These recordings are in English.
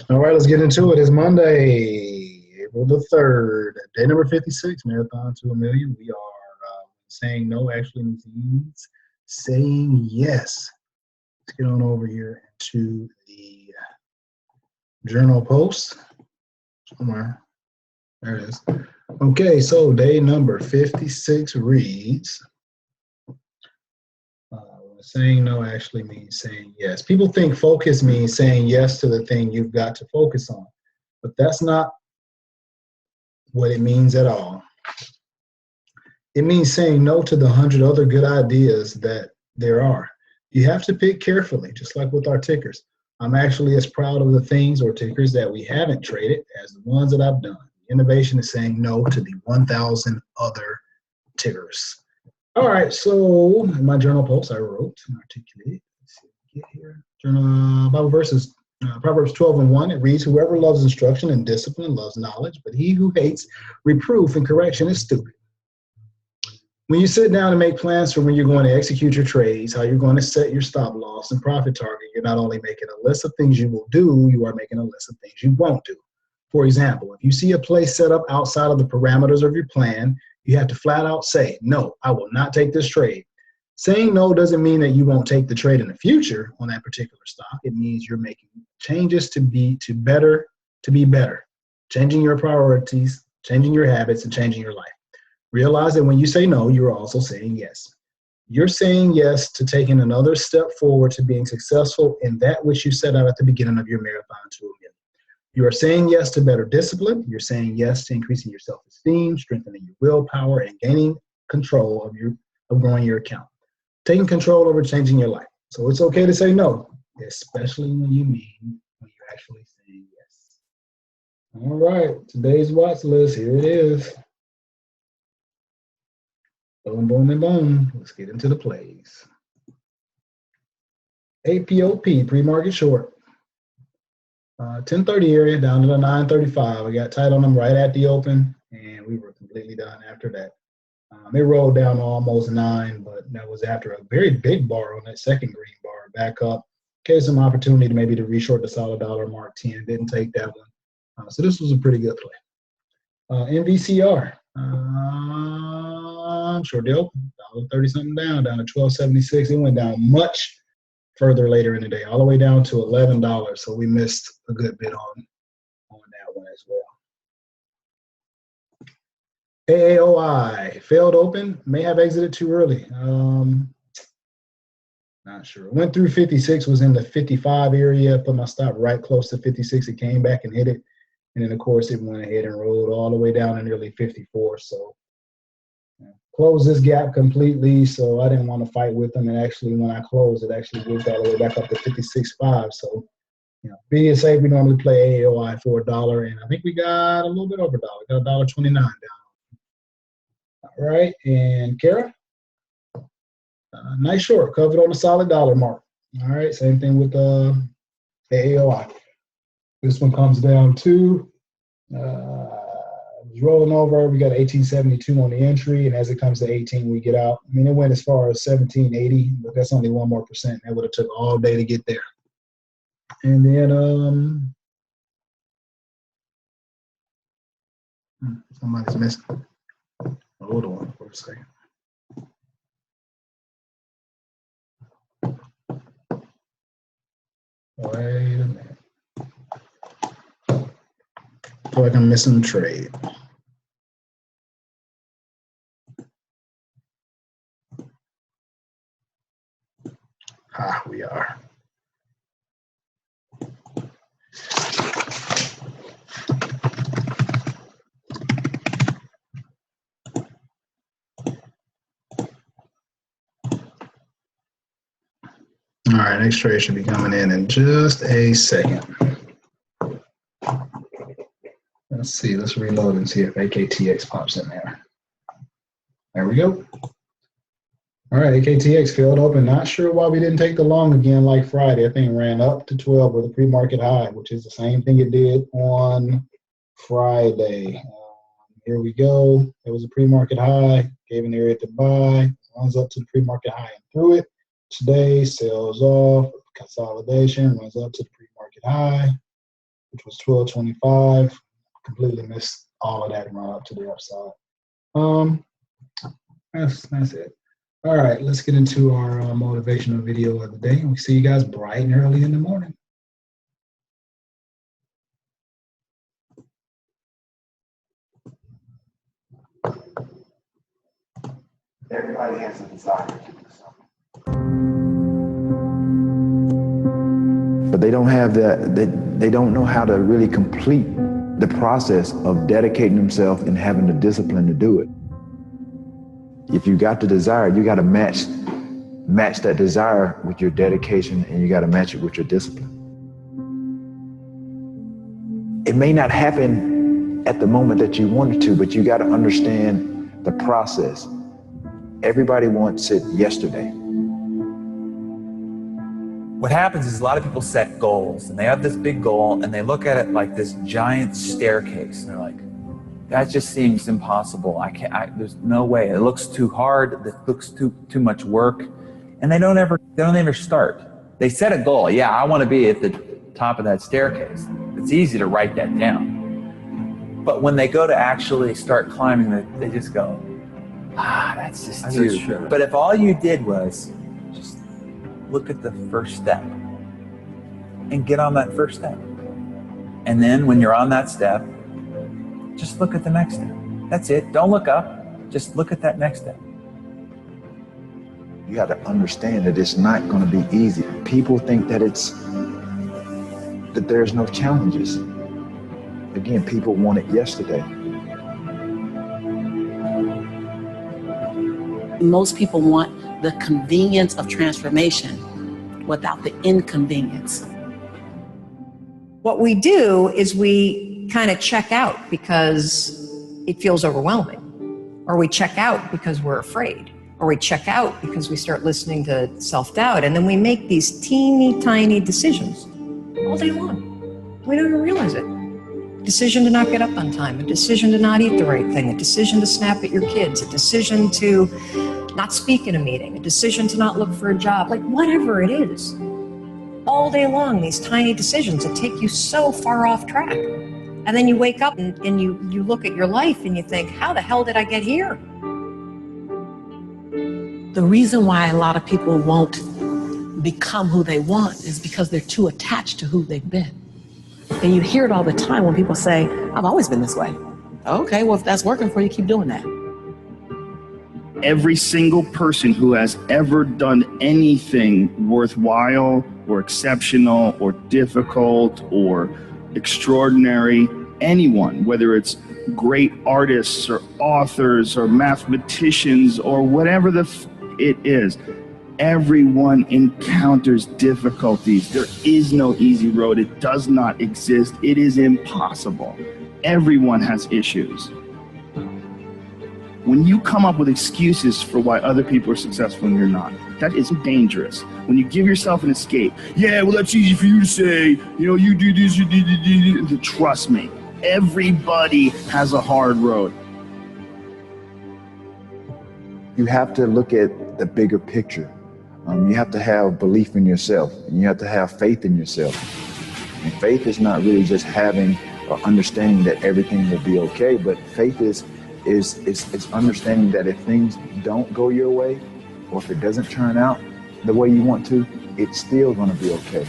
All right, let's get into it. It's Monday, April the 3rd, day number 56, Marathon to a Million. We are saying no actually means saying yes. Let's get on over here to the journal post somewhere. There it is. Okay, so day number 56 reads, saying no actually means saying yes. People think focus means saying yes to the thing you've got to focus on, but that's not what it means at all. It means saying no to the 100 other good ideas that there are. You have to pick carefully, just like with our tickers. I'm actually as proud of the things or tickers that we haven't traded as the ones that I've done. Innovation is saying no to the 1,000 other tickers. All right, so in my journal post, I wrote and articulated. Let's see if we get here. Journal Bible verses, Proverbs 12:1. It reads, "Whoever loves instruction and discipline loves knowledge, but he who hates reproof and correction is stupid." When you sit down and make plans for when you're going to execute your trades, how you're going to set your stop loss and profit target, you're not only making a list of things you will do, you are making a list of things you won't do. For example, if you see a play set up outside of the parameters of your plan, you have to flat out say, "No, I will not take this trade." Saying no doesn't mean that you won't take the trade in the future on that particular stock. It means you're making changes to be better, changing your priorities, changing your habits, and changing your life. Realize that when you say no, you're also saying yes. You're saying yes to taking another step forward to being successful in that which you set out at the beginning of your marathon to a million. You are saying yes to better discipline. You're saying yes to increasing your self-esteem, strengthening your willpower, and gaining control of growing your account. Taking control over changing your life. So it's okay to say no, especially when you're actually saying yes. All right, today's watch list, here it is. Boom, boom, and boom. Let's get into the plays. APOP, pre-market short. 10:30 area down to the 9:35. We got tight on them right at the open, and we were completely done after that. It rolled down to almost 9, but that was after a very big bar on that second green bar. Back up, gave some opportunity to maybe to reshort the solid dollar mark 10. Didn't take that one. So this was a pretty good play. NVCR. Short deal, $1.30 something down to 12.76. It went down much further later in the day, all the way down to $11. So we missed a good bit on that one as well. AAOI failed open, may have exited too early. Not sure. Went through 56, was in the 55 area, put my stop right close to 56. It came back and hit it. And then, of course, it went ahead and rolled all the way down to nearly 54. So closed this gap completely, so I didn't want to fight with them. And actually, when I closed, it actually moved all the way back up to 56.5. So, being safe, we normally play AAOI for $1, and I think we got a little bit over $1. Got $1.29 down. All right, and Kara, nice short, covered on the solid dollar mark. All right, same thing with AAOI. This one comes down to rolling over. We got 1872 on the entry, and as it comes to 18, we get out. I mean, it went as far as 1780, but that's only 1 more percent. That would have took all day to get there. And then somebody's missing. Hold on for a second. Wait a minute. I feel like I'm missing a trade. We are. All right, next trade should be coming in just a second. Let's see, let's reload and see if AKTX pops in there. There we go. All right, AKTX failed open. Not sure why we didn't take the long again like Friday. I think it ran up to 12 with a pre-market high, which is the same thing it did on Friday. Here we go. It was a pre-market high, gave an area to buy, runs up to the pre-market high and through it. Today, sells off, consolidation, runs up to the pre-market high, which was 1225. Completely missed all of that and run up to the upside. That's it. All right, let's get into our motivational video of the day. We see you guys bright and early in the morning. Everybody has a desire to do something, but they don't have they don't know how to really complete the process of dedicating themselves and having the discipline to do it. If you got the desire, you got to match that desire with your dedication, and you got to match it with your discipline. It may not happen at the moment that you want it to, but you got to understand the process. Everybody wants it yesterday. What happens is a lot of people set goals, and they have this big goal, and they look at it like this giant staircase, and they're like, that just seems impossible. There's no way. It looks too hard. It looks too much work. And they don't ever start. They set a goal. Yeah, I want to be at the top of that staircase. It's easy to write that down. But when they go to actually start climbing, they just go, that's just too. But if all you did was just look at the first step and get on that first step. And then when you're on that step, just look at the next step. That's it. Don't look up. Just look at that next step. You got to understand that it's not going to be easy. People think that there's no challenges. Again, people want it yesterday. Most people want the convenience of transformation without the inconvenience. What we do is we kind of check out because it feels overwhelming, or we check out because we're afraid, or we check out because we start listening to self-doubt, and then we make these teeny tiny decisions all day long. We don't even realize it. Decision to not get up on time, a decision to not eat the right thing, a decision to snap at your kids, a decision to not speak in a meeting, a decision to not look for a job, like whatever it is. All day long, these tiny decisions that take you so far off track. And then you wake up and you look at your life and you think, how the hell did I get here? The reason why a lot of people won't become who they want is because they're too attached to who they've been. And you hear it all the time when people say, I've always been this way. Okay, well, if that's working for you, keep doing that. Every single person who has ever done anything worthwhile or exceptional or difficult or extraordinary, anyone, whether it's great artists or authors or mathematicians or whatever it is, everyone encounters difficulties. There is no easy road. It does not exist. It is impossible. Everyone has issues. When you come up with excuses for why other people are successful and you're not, that is dangerous. When you give yourself an escape, yeah, well, that's easy for you to say, you do this, you do. Trust me, everybody has a hard road. You have to look at the bigger picture. You have to have belief in yourself, and you have to have faith in yourself. And faith is not really just having or understanding that everything will be okay, but faith is understanding that if things don't go your way, or if it doesn't turn out the way you want to, it's still going to be okay.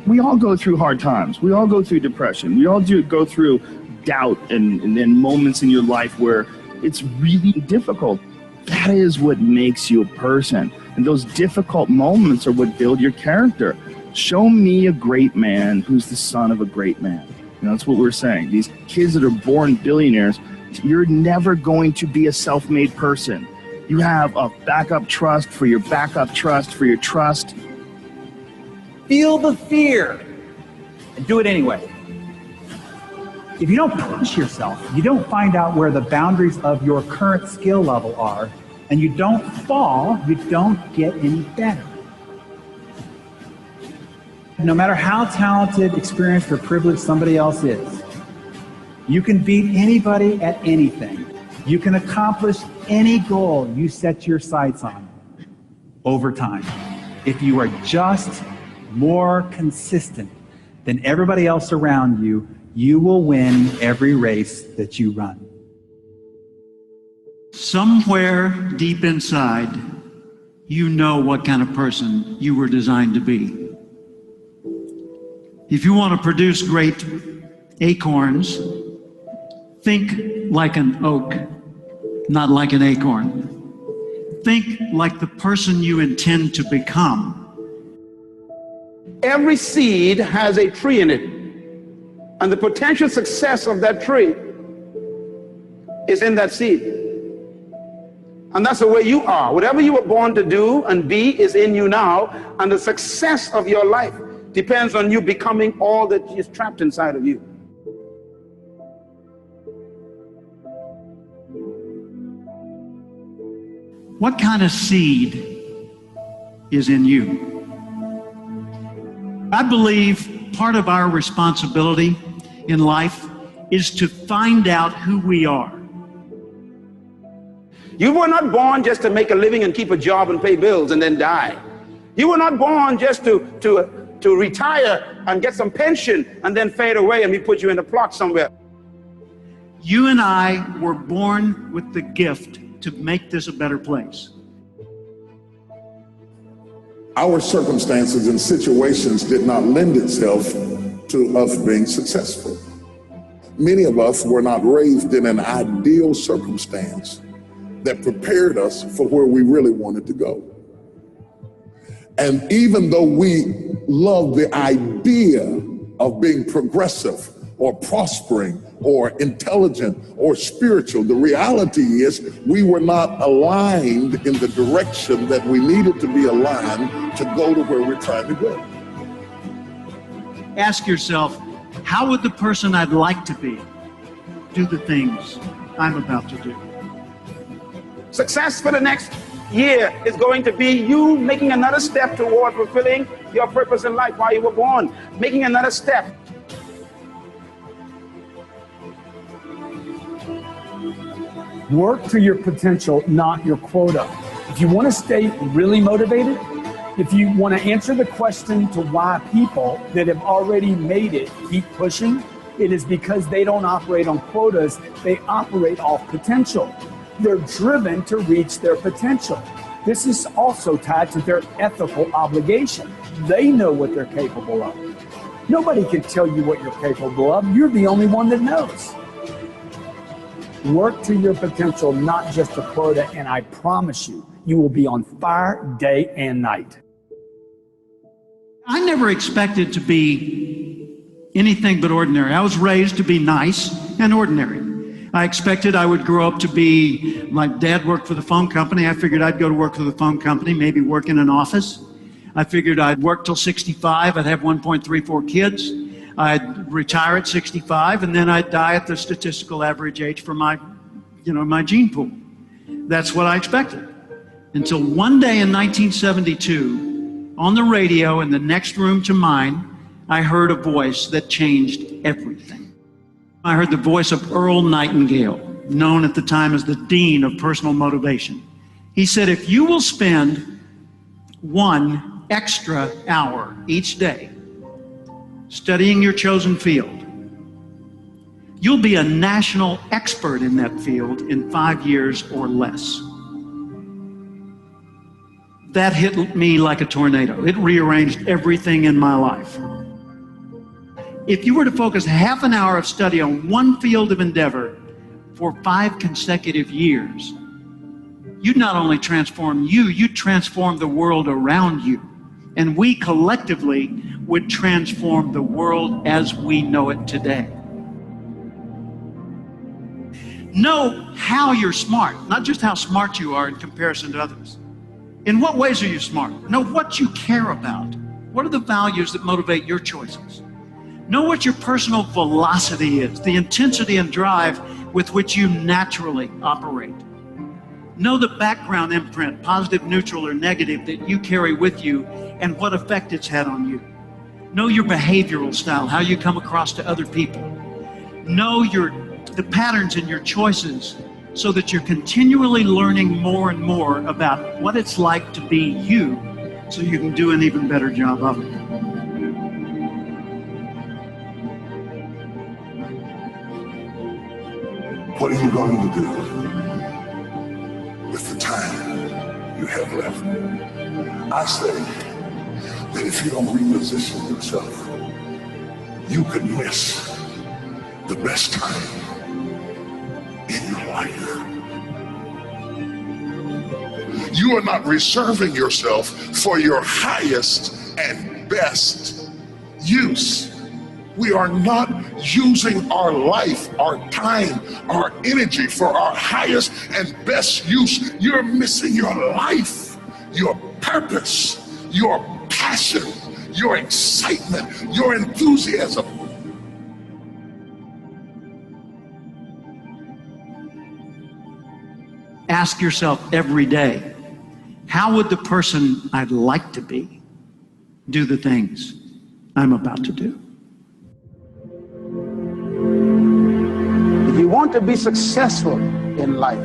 We all go through hard times. We all go through depression. We all go through doubt and then moments in your life where it's really difficult. That is what makes you a person. And those difficult moments are what build your character. Show me a great man who's the son of a great man. That's what we're saying. These kids that are born billionaires, you're never going to be a self-made person. You have a backup trust for your backup trust for your trust. Feel the fear and do it anyway. If you don't push yourself, you don't find out where the boundaries of your current skill level are, and you don't fall, you don't get any better. No matter how talented, experienced, or privileged somebody else is, you can beat anybody at anything. You can accomplish any goal you set your sights on over time if you are just more consistent than everybody else around you, you will win every race that you run. Somewhere deep inside, you know what kind of person you were designed to be. If you want to produce great acorns, think like an oak, not like an acorn. Think like the person you intend to become. Every seed has a tree in it, and the potential success of that tree is in that seed. And that's the way you are. Whatever you were born to do and be is in you now, and the success of your life depends on you becoming all that is trapped inside of you. What kind of seed is in you? I believe part of our responsibility in life is to find out who we are. You were not born just to make a living and keep a job and pay bills and then die. You were not born just to retire and get some pension and then fade away and we put you in a plot somewhere. You and I were born with the gift to make this a better place. Our circumstances and situations did not lend itself to us being successful. Many of us were not raised in an ideal circumstance that prepared us for where we really wanted to go. And even though we love the idea of being progressive or prospering or intelligent or spiritual, the reality is we were not aligned in the direction that we needed to be aligned to go to where we're trying to go. Ask yourself, how would the person I'd like to be do the things I'm about to do? Success for the next year is going to be you making another step toward fulfilling your purpose in life while you were born, making another step. Work to your potential, not your quota. If you want to stay really motivated, if you want to answer the question to why people that have already made it keep pushing, it is because they don't operate on quotas, they operate off potential. They're driven to reach their potential. This is also tied to their ethical obligation. They know what they're capable of. Nobody can tell you what you're capable of. You're the only one that knows. Work to your potential, not just a quota, and I promise you, you will be on fire day and night. I never expected to be anything but ordinary. I was raised to be nice and ordinary. I expected I would grow up to be, my dad worked for the phone company. I figured I'd go to work for the phone company, maybe work in an office. I figured I'd work till 65. I'd have 1.34 kids. I'd retire at 65, and then I'd die at the statistical average age for my gene pool. That's what I expected. Until one day in 1972, on the radio in the next room to mine, I heard a voice that changed everything. I heard the voice of Earl Nightingale, known at the time as the Dean of Personal Motivation. He said, if you will spend 1 extra hour each day studying your chosen field, you'll be a national expert in that field in 5 years or less. That hit me like a tornado. It rearranged everything in my life. If you were to focus half an hour of study on one field of endeavor for 5 consecutive years, you'd not only transform you'd transform the world around you. And we collectively would transform the world as we know it today. Know how you're smart, not just how smart you are in comparison to others. In what ways are you smart? Know what you care about. What are the values that motivate your choices? Know what your personal velocity is, the intensity and drive with which you naturally operate. Know the background imprint, positive, neutral, or negative, that you carry with you and what effect it's had on you. Know your behavioral style, how you come across to other people. Know the patterns in your choices so that you're continually learning more and more about what it's like to be you so you can do an even better job of it. What are you going to do with the time you have left? I say that if you don't reposition yourself, you could miss the best time in your life. You are not reserving yourself for your highest and best use. We are not using our life, our time, our energy for our highest and best use. You're missing your life, your purpose, your passion, your excitement, your enthusiasm. Ask yourself every day, how would the person I'd like to be do the things I'm about to do? If you want to be successful in life,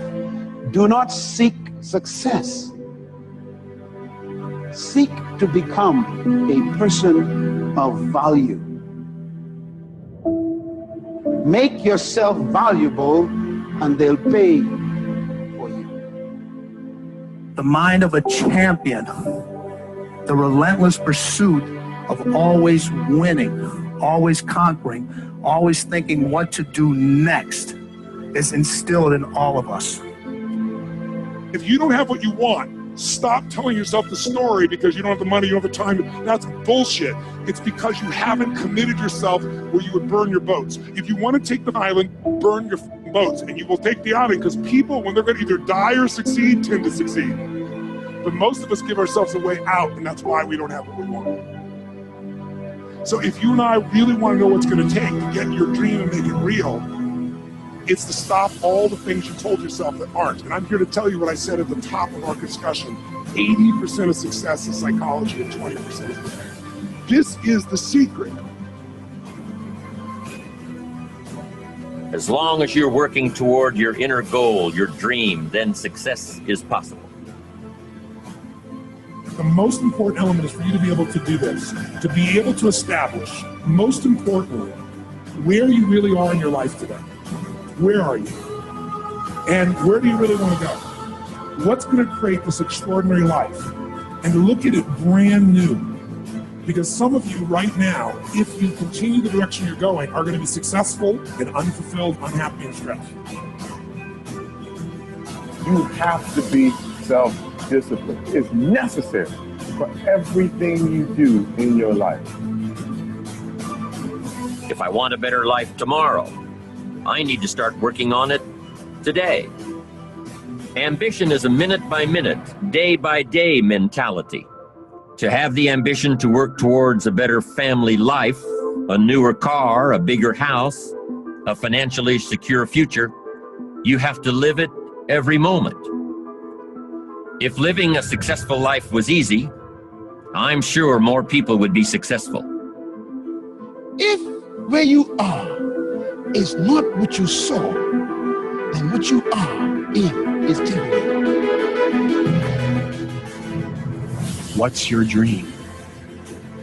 do not seek success. Seek to become a person of value. Make yourself valuable and they'll pay for you. The mind of a champion, the relentless pursuit of always winning, always conquering, always thinking what to do next is instilled in all of us. If you don't have what you want, stop telling yourself the story because you don't have the money, you don't have the time. That's bullshit. It's because you haven't committed yourself where you would burn your boats. If you want to take the island, burn your boats, and you will take the island, because people, when they're going to either die or succeed, tend to succeed. But most of us give ourselves a way out, and that's why we don't have what we want. So if you and I really want to know what's going to take to get your dream and make it real, it's to stop all the things you told yourself that aren't. And I'm here to tell you what I said at the top of our discussion. 80% of success is psychology and 20% is there. This is the secret. As long as you're working toward your inner goal, your dream, then success is possible. The most important element is for you to be able to do this, to be able to establish, most importantly, where you really are in your life today. Where are you? And where do you really want to go? What's going to create this extraordinary life? And to look at it brand new. Because some of you right now, if you continue the direction you're going, are going to be successful and unfulfilled, unhappy, and stressed. You have to be self-disciplined. It's necessary for everything you do in your life. If I want a better life tomorrow, I need to start working on it today. Ambition is a minute-by-minute, day-by-day mentality. To have the ambition to work towards a better family life, a newer car, a bigger house, a financially secure future, you have to live it every moment. If living a successful life was easy, I'm sure more people would be successful. If where you are is not what you saw, then what you are in is temporary. What's your dream?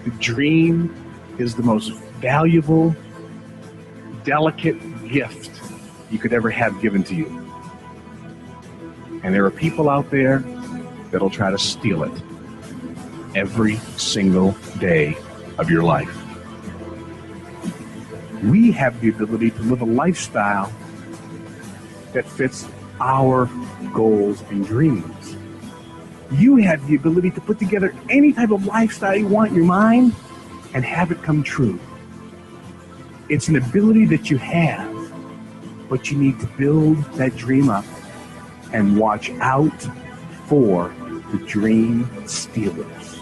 The dream is the most valuable, delicate gift you could ever have given to you. And there are people out there that'll try to steal it every single day of your life. We have the ability to live a lifestyle that fits our goals and dreams. You have the ability to put together any type of lifestyle you want in your mind and have it come true. It's an ability that you have, but you need to build that dream up and watch out for the dream stealers.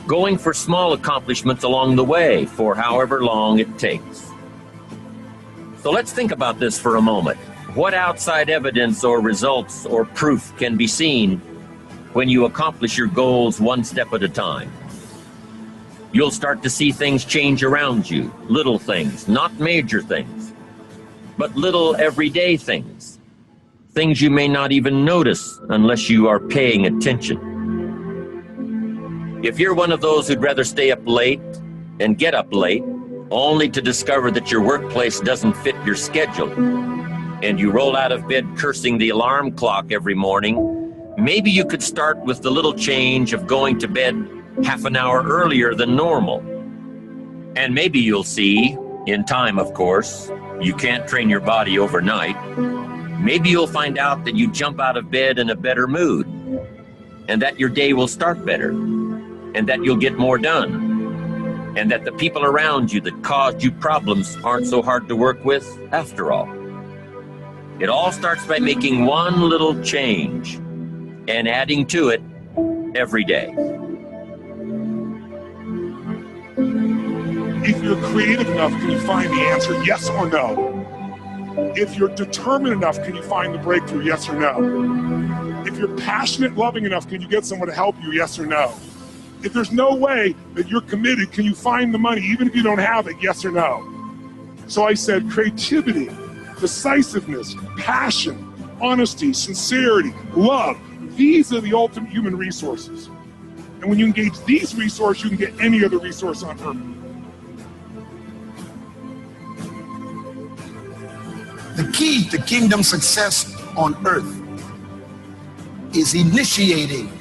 Going for small accomplishments along the way for however long it takes. So let's think about this for a moment. What outside evidence or results or proof can be seen when you accomplish your goals one step at a time? You'll start to see things change around you, little things, not major things, but little everyday things. Things you may not even notice unless you are paying attention. If you're one of those who'd rather stay up late and get up late only to discover that your workplace doesn't fit your schedule, and you roll out of bed cursing the alarm clock every morning, maybe you could start with the little change of going to bed half an hour earlier than normal. And maybe you'll see, in time of course, you can't train your body overnight, maybe you'll find out that you jump out of bed in a better mood, and that your day will start better, and that you'll get more done, and that the people around you that caused you problems aren't so hard to work with after all. It all starts by making one little change and adding to it every day. If you're creative enough, can you find the answer, yes or no? If you're determined enough, can you find the breakthrough, yes or no? If you're passionate, loving enough, can you get someone to help you, yes or no? If there's no way that you're committed, can you find the money, even if you don't have it, yes or no? So I said creativity, decisiveness, passion, honesty, sincerity, love. These are the ultimate human resources. And when you engage these resources, you can get any other resource on earth. The key to kingdom success on earth is initiating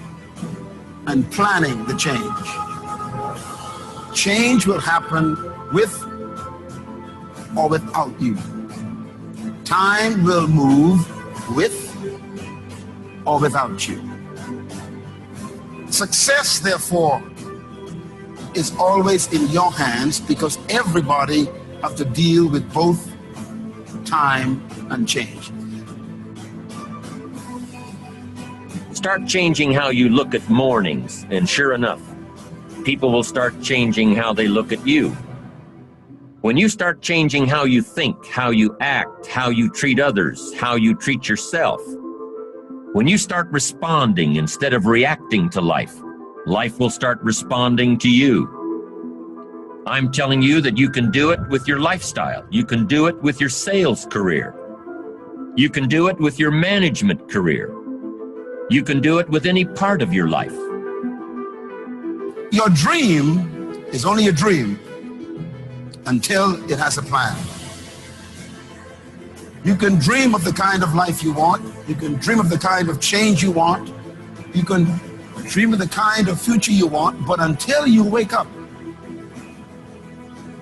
and planning the change. Change will happen with or without you. Time will move with or without you. Success, therefore, is always in your hands because everybody has to deal with both time and change. Start changing how you look at mornings, and sure enough, people will start changing how they look at you. When you start changing how you think, how you act, how you treat others, how you treat yourself, when you start responding instead of reacting to life, life will start responding to you. I'm telling you that you can do it with your lifestyle. You can do it with your sales career. You can do it with your management career. You can do it with any part of your life. Your dream is only a dream until it has a plan. You can dream of the kind of life you want. You can dream of the kind of change you want. You can dream of the kind of future you want, but until you wake up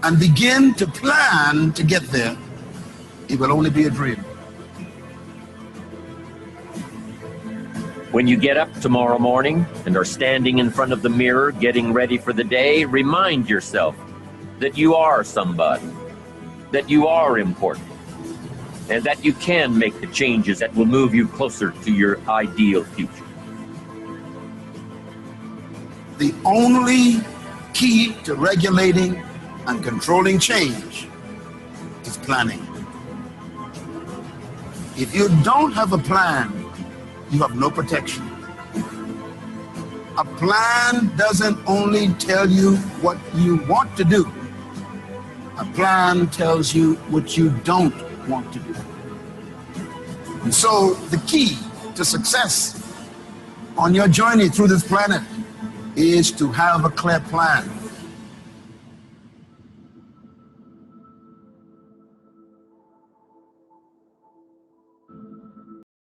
and begin to plan to get there, it will only be a dream. When you get up tomorrow morning and are standing in front of the mirror getting ready for the day, remind yourself that you are somebody, that you are important, and that you can make the changes that will move you closer to your ideal future. The only key to regulating and controlling change is planning. If you don't have a plan, you have no protection. A plan doesn't only tell you what you want to do. A plan tells you what you don't want to do. And so the key to success on your journey through this planet is to have a clear plan.